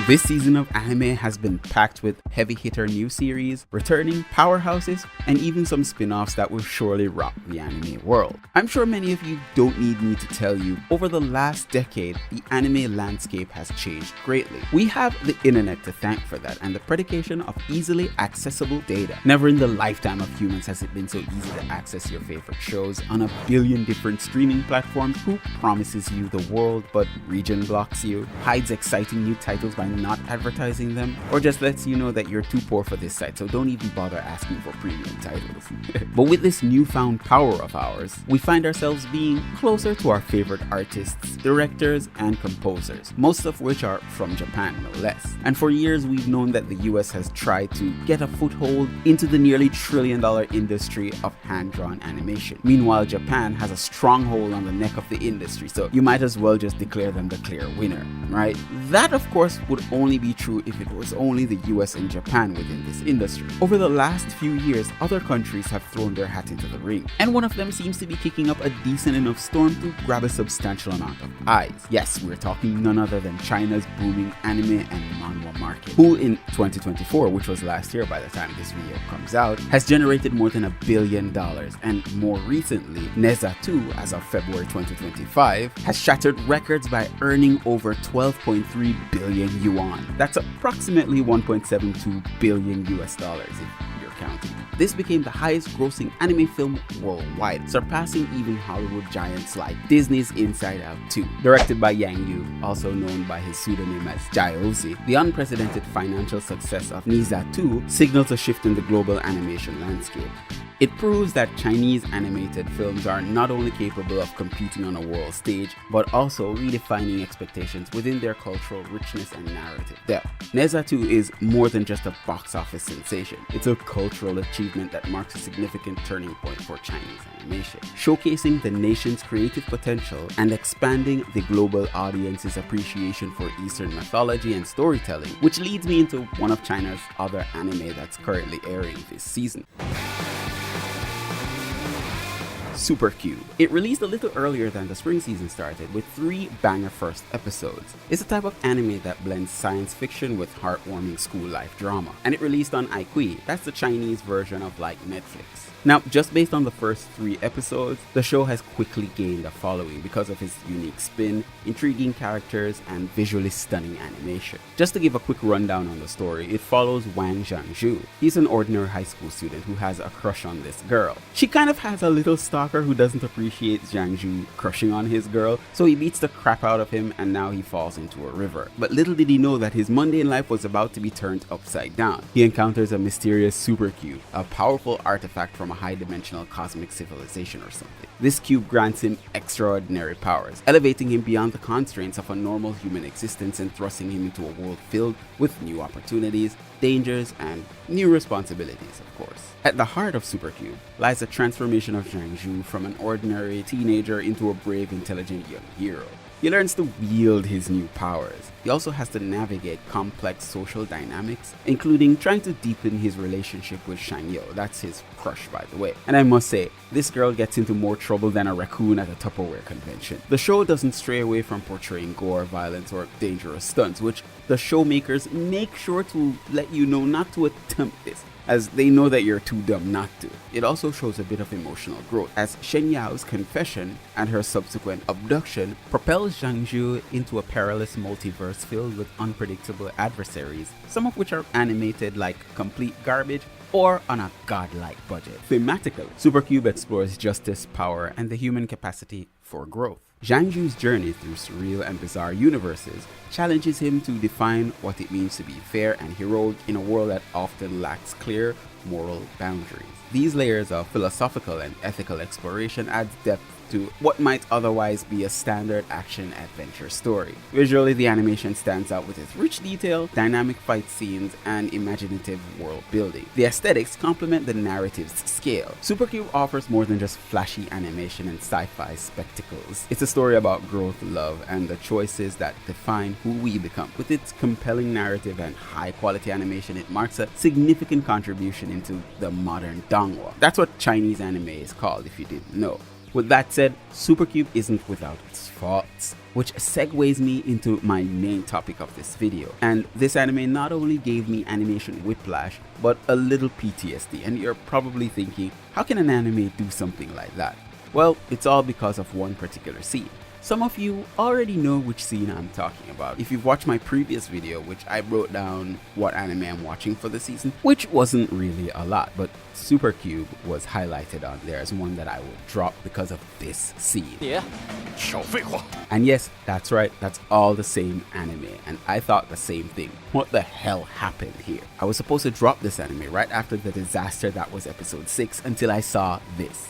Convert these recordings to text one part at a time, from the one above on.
This season of anime has been packed with heavy hitter new series, returning powerhouses, and even some spin-offs that will surely rock the anime world. I'm sure many of you don't need me to tell you, over the last decade, the anime landscape has changed greatly. We have the internet to thank for that and the predication of easily accessible data. Never in the lifetime of humans has it been so easy to access your favorite shows on a billion different streaming platforms. Who promises you the world but region blocks you, hides exciting new titles by not advertising them, or just lets you know that you're too poor for this site, so don't even bother asking for premium titles. But with this newfound power of ours, we find ourselves being closer to our favorite artists, directors, and composers, most of which are from Japan, no less. And for years we've known that the US has tried to get a foothold into the nearly $1 trillion industry of hand-drawn animation. Meanwhile, Japan has a stronghold on the neck of the industry, so you might as well just declare them the clear winner, right? That, of course, would only be true if it was only the US and Japan within this industry. Over the last few years, other countries have thrown their hat into the ring, and one of them seems to be kicking up a decent enough storm to grab a substantial amount of eyes. Yes, we're talking none other than China's booming anime and manhwa market, who in 2024, which was last year by the time this video comes out, has generated more than $1 billion, and more recently, Ne Zha 2, as of February 2025, has shattered records by earning over 12.3 billion yuan. That's approximately 1.72 billion US dollars if you're counting. This became the highest grossing anime film worldwide, surpassing even Hollywood giants like Disney's Inside Out 2. Directed by Yang Yu, also known by his pseudonym as Jaiozzi, the unprecedented financial success of Ne Zha 2 signals a shift in the global animation landscape. It proves that Chinese animated films are not only capable of competing on a world stage, but also redefining expectations within their cultural richness and narrative depth. Ne Zha 2 is more than just a box office sensation. It's a cultural achievement that marks a significant turning point for Chinese animation, showcasing the nation's creative potential and expanding the global audience's appreciation for Eastern mythology and storytelling, which leads me into one of China's other anime that's currently airing this season. Super Cube. It released a little earlier than the spring season started, with 3 banger first episodes. It's a type of anime that blends science fiction with heartwarming school life drama, and it released on iQIYI. That's the Chinese version of like Netflix. Now, just based on the first 3 episodes, the show has quickly gained a following because of its unique spin, intriguing characters, and visually stunning animation. Just to give a quick rundown on the story, it follows Wang Zhangzhu. He's an ordinary high school student who has a crush on this girl. She kind of has a little stalker who doesn't appreciate Zhangzhu crushing on his girl, so he beats the crap out of him and now he falls into a river. But little did he know that his mundane life was about to be turned upside down. He encounters a mysterious super cube, a powerful artifact from a high-dimensional cosmic civilization or something. This cube grants him extraordinary powers, elevating him beyond the constraints of a normal human existence and thrusting him into a world filled with new opportunities, dangers, and new responsibilities, of course. At the heart of Super Cube lies the transformation of Zhangzhu from an ordinary teenager into a brave, intelligent young hero. He learns to wield his new powers. He also has to navigate complex social dynamics, including trying to deepen his relationship with Shangyo. That's his crush, by the way. And I must say, this girl gets into more trouble than a raccoon at a Tupperware convention. The show doesn't stray away from portraying gore, violence, or dangerous stunts, which the showmakers make sure to let you know not to attempt this, as they know that you're too dumb not to. It also shows a bit of emotional growth, as Shen Yao's confession and her subsequent abduction propels Zhangzhu into a perilous multiverse filled with unpredictable adversaries, some of which are animated like complete garbage or on a godlike budget. Thematically, Super Cube explores justice, power, and the human capacity for growth. Zhangzhu's journey through surreal and bizarre universes challenges him to define what it means to be fair and heroic in a world that often lacks clear moral boundaries. These layers of philosophical and ethical exploration adds depth to what might otherwise be a standard action-adventure story. Visually, the animation stands out with its rich detail, dynamic fight scenes, and imaginative world building. The aesthetics complement the narrative's scale. Super Cube offers more than just flashy animation and sci-fi spectacles. It's a story about growth, love, and the choices that define who we become. With its compelling narrative and high-quality animation, it marks a significant contribution into the modern Donghua. That's what Chinese anime is called, if you didn't know. With that said, Supercube isn't without its faults, which segues me into my main topic of this video. And this anime not only gave me animation whiplash, but a little PTSD. And you're probably thinking, how can an anime do something like that? Well, it's all because of one particular scene. Some of you already know which scene I'm talking about. If you've watched my previous video, which I wrote down what anime I'm watching for the season, which wasn't really a lot, but Supercube was highlighted on there as one that I would drop because of this scene. Yeah. And yes, that's right, that's all the same anime, and I thought the same thing. What the hell happened here? I was supposed to drop this anime right after the disaster that was episode 6 until I saw this.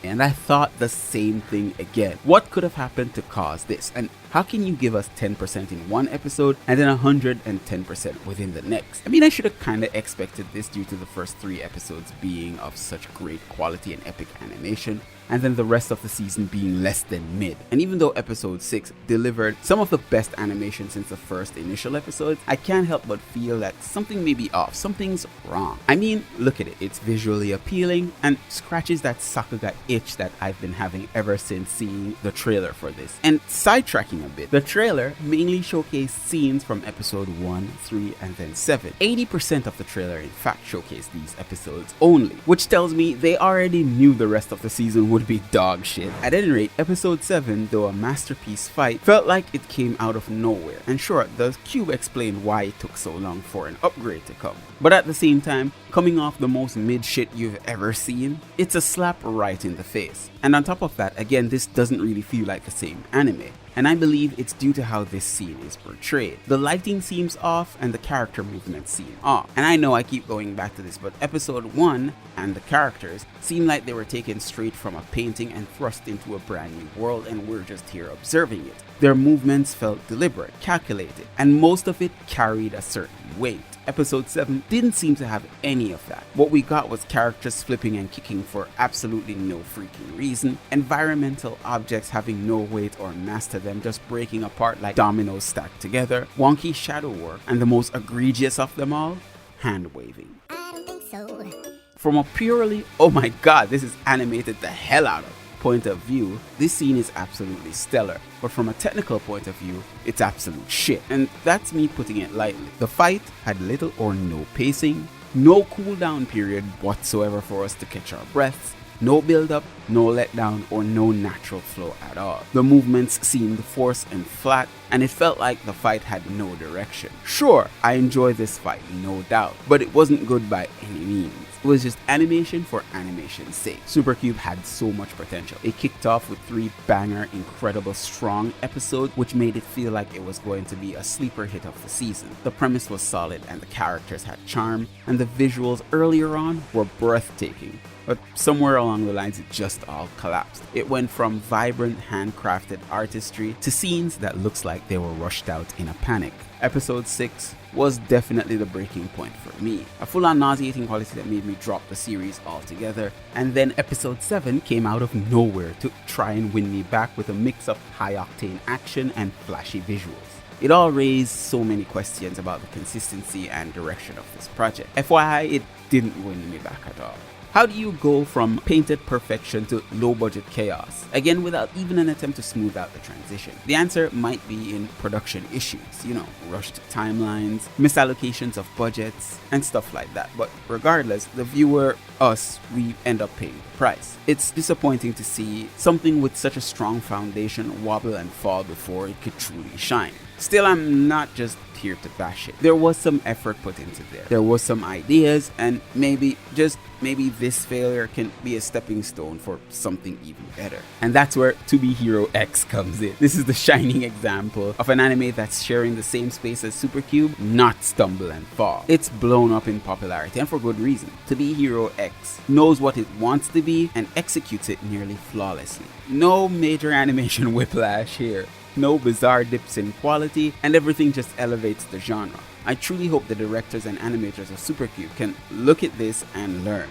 And I thought the same thing again. What could have happened to cause this? And how can you give us 10% in one episode and then 110% within the next? I mean, I should have kind of expected this due to the first 3 episodes being of such great quality and epic animation, and then the rest of the season being less than mid. And even though episode 6 delivered some of the best animation since the first initial episodes, I can't help but feel that something may be off, something's wrong. I mean, look at it, it's visually appealing and scratches that Sakuga itch that I've been having ever since seeing the trailer for this. And sidetracking a bit, the trailer mainly showcased scenes from episode 1, 3, and then 7. 80% of the trailer in fact showcased these episodes only, which tells me they already knew the rest of the season would be dog shit. At any rate, episode 7, though a masterpiece fight, felt like it came out of nowhere. And sure, the cube explained why it took so long for an upgrade to come. But at the same time, coming off the most mid shit you've ever seen, it's a slap right in the face. And on top of that, again, this doesn't really feel like the same anime. And I believe it's due to how this scene is portrayed. The lighting seems off and the character movements seem off. And I know I keep going back to this, but episode 1 and the characters seem like they were taken straight from a painting and thrust into a brand new world, and we're just here observing it. Their movements felt deliberate, calculated, and most of it carried a certain weight. Episode 7 didn't seem to have any of that. What we got was characters flipping and kicking for absolutely no freaking reason, environmental objects having no weight or mass to them just breaking apart like dominoes stacked together, wonky shadow work, and the most egregious of them all, hand waving. I don't think so. From a purely, oh my god, this is animated the hell out of point of view, this scene is absolutely stellar, but from a technical point of view, it's absolute shit, and that's me putting it lightly. The fight had little or no pacing, no cooldown period whatsoever for us to catch our breaths, no build up, no letdown, or no natural flow at all. The movements seemed forced and flat, and it felt like the fight had no direction. Sure, I enjoyed this fight, no doubt, but it wasn't good by any means. It was just animation for animation's sake. Supercube had so much potential. It kicked off with 3 banger, incredible, strong episodes, which made it feel like it was going to be a sleeper hit of the season. The premise was solid and the characters had charm, and the visuals earlier on were breathtaking. But somewhere along the lines, it just all collapsed. It went from vibrant, handcrafted artistry to scenes that looks like they were rushed out in a panic. Episode 6 was definitely the breaking point for me. A full-on nauseating quality that made me drop the series altogether. And then episode 7 came out of nowhere to try and win me back with a mix of high-octane action and flashy visuals. It all raised so many questions about the consistency and direction of this project. FYI, it didn't win me back at all. How do you go from painted perfection to low-budget chaos? Again, without even an attempt to smooth out the transition. The answer might be in production issues, rushed timelines, misallocations of budgets, and stuff like that. But regardless, the viewer, us, we end up paying the price. It's disappointing to see something with such a strong foundation wobble and fall before it could truly shine. Still, I'm not just here to bash it. There was some effort put into there. There was some ideas, and maybe this failure can be a stepping stone for something even better. And that's where To Be Hero X comes in. This is the shining example of an anime that's sharing the same space as Supercube, not stumble and fall. It's blown up in popularity, and for good reason. To Be Hero X knows what it wants to be and executes it nearly flawlessly. No major animation whiplash here. No bizarre dips in quality, and everything just elevates the genre. I truly hope the directors and animators of Supercube can look at this and learn.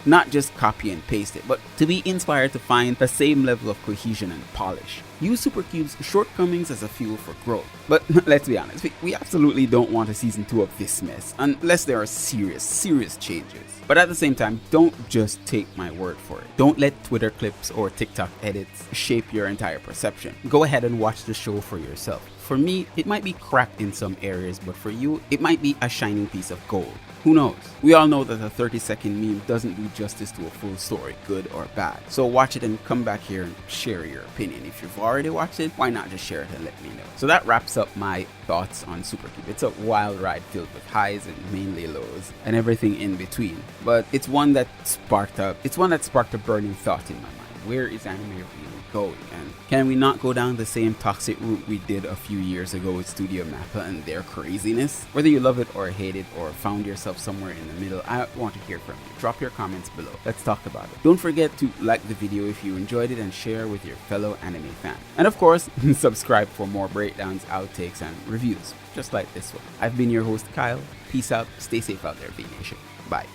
Not just copy and paste it, but to be inspired to find the same level of cohesion and polish. Use Super Cube's shortcomings as a fuel for growth. But let's be honest, we absolutely don't want a season 2 of this mess unless there are serious changes. But at the same time, don't just take my word for it. Don't let Twitter clips or TikTok edits shape your entire perception. Go ahead and watch the show for yourself. For me, it might be cracked in some areas, but for you, it might be a shining piece of gold. Who knows? We all know that a 30-second meme doesn't do justice to a full story, good or bad. So watch it and come back here and share your opinion. If you've already watched it, why not just share it and let me know? So that wraps up my thoughts on Super Cube. It's a wild ride filled with highs and mainly lows and everything in between. But it's one that sparked a burning thought in my mind. Where is anime really going? And can we not go down the same toxic route we did a few years ago with Studio Mappa and their craziness? Whether you love it or hate it or found yourself somewhere in the middle, I want to hear from you. Drop your comments below. Let's talk about it. Don't forget to like the video if you enjoyed it and share with your fellow anime fans. And of course, subscribe for more breakdowns, outtakes, and reviews, just like this one. I've been your host, Kyle. Peace out. Stay safe out there, V Nation. Bye.